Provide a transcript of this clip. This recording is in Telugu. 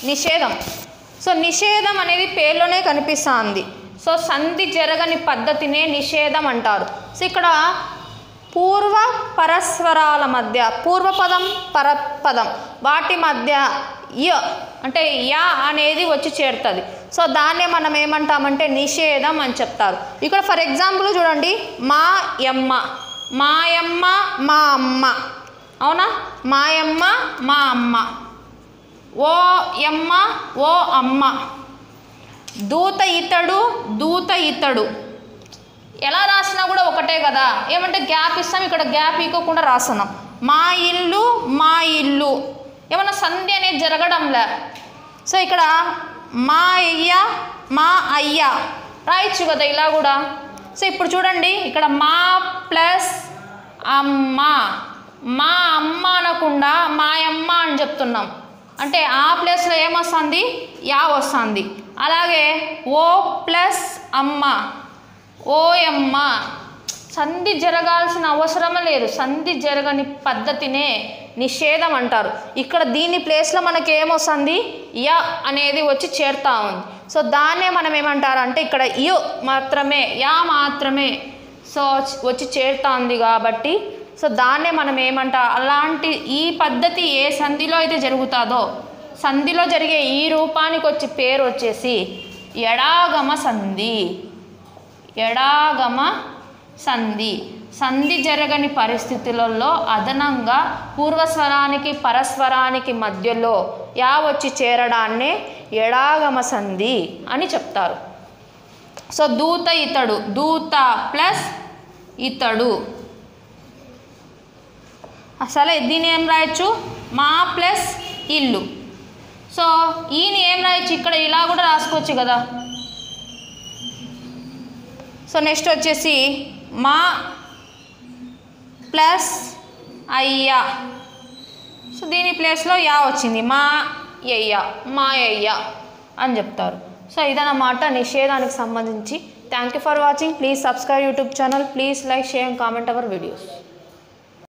నిషేధం. సో నిషేధం అనేది పేర్లోనే కనిపిస్తుంది. సో సంధి జరగని పద్ధతినే నిషేధం అంటారు. సో ఇక్కడ పూర్వ పరస్వరాల మధ్య పూర్వపదం పరపదం వాటి మధ్య య అంటే యా అనేది వచ్చి చేరుతుంది. సో దాన్నే మనం ఏమంటామంటే నిషేధం అని చెప్తారు. ఇక్కడ ఫర్ ఎగ్జాంపుల్ చూడండి, మాయమ్మ, మాయమ్మ మా అమ్మ, అవునా, మాయమ్మ మా అమ్మ, ఓ యమ్మ ఓ అమ్మ, దూత ఇతడు దూత ఇతడు. ఎలా రాసినా కూడా ఒకటే కదా, ఏమంటే గ్యాప్ ఇస్తాం, ఇక్కడ గ్యాప్ ఇవ్వకుండా రాస్తున్నాం. మా ఇల్లు మా ఇల్లు, ఏమన్నా సంధి అనేది జరగడంలే. సో ఇక్కడ మా అయ్య మా అయ్య రాయొచ్చు కదా ఇలా కూడా. సో ఇప్పుడు చూడండి, ఇక్కడ మా ప్లస్ అమ్మ, మా అమ్మ అనకుండా మాయమ్మ అని చెప్తున్నాం. అంటే ఆ ప్లేస్లో ఏమొస్తుంది, యా వస్తుంది. అలాగే ఓ ప్లస్ అమ్మ, ఓయమ్మ. సంధి జరగాల్సిన అవసరమే లేదు, సంధి జరగని పద్ధతినే నిషేధం అంటారు. ఇక్కడ దీని ప్లేస్లో మనకి ఏమొస్తుంది, య అనేది వచ్చి చేరుతా ఉంది. సో దాన్నే మనం ఏమంటారంటే ఇక్కడ యు మాత్రమే, యా మాత్రమే సో వచ్చి చేరుతా ఉంది కాబట్టి సో దాన్నే మనం అలాంటి ఈ పద్ధతి ఏ సంధిలో అయితే జరుగుతుందో సంధిలో జరిగే ఈ రూపానికి వచ్చి పేరు వచ్చేసి ఎడాగమ సంధి. ఎడాగమ సంధి. సంధి జరగని పరిస్థితులలో అదనంగా పూర్వస్వరానికి పరస్వరానికి మధ్యలో యా వచ్చి చేరడాన్నే ఎడాగమ సంధి అని చెప్తారు. సో దూత ఇతడు, దూత ప్లస్ ఇతడు. అసలే దీన్ని ఏం రాయొచ్చు, మా ప్లస్ ఇల్లు. సో ఈయన ఏం రాయొచ్చు, ఇక్కడ ఇలా కూడా రాసుకోవచ్చు కదా. సో నెక్స్ట్ వచ్చేసి మా ప్లస్ అయ్య. సో దీని ప్లేస్లో యా వచ్చింది, మా అయ్య మా అయ్య అని చెప్తారు. సో ఇదన్నమాట నిషేధానికి సంబంధించి. Thank you for watching. Please subscribe YouTube channel. Please like, share and comment our videos.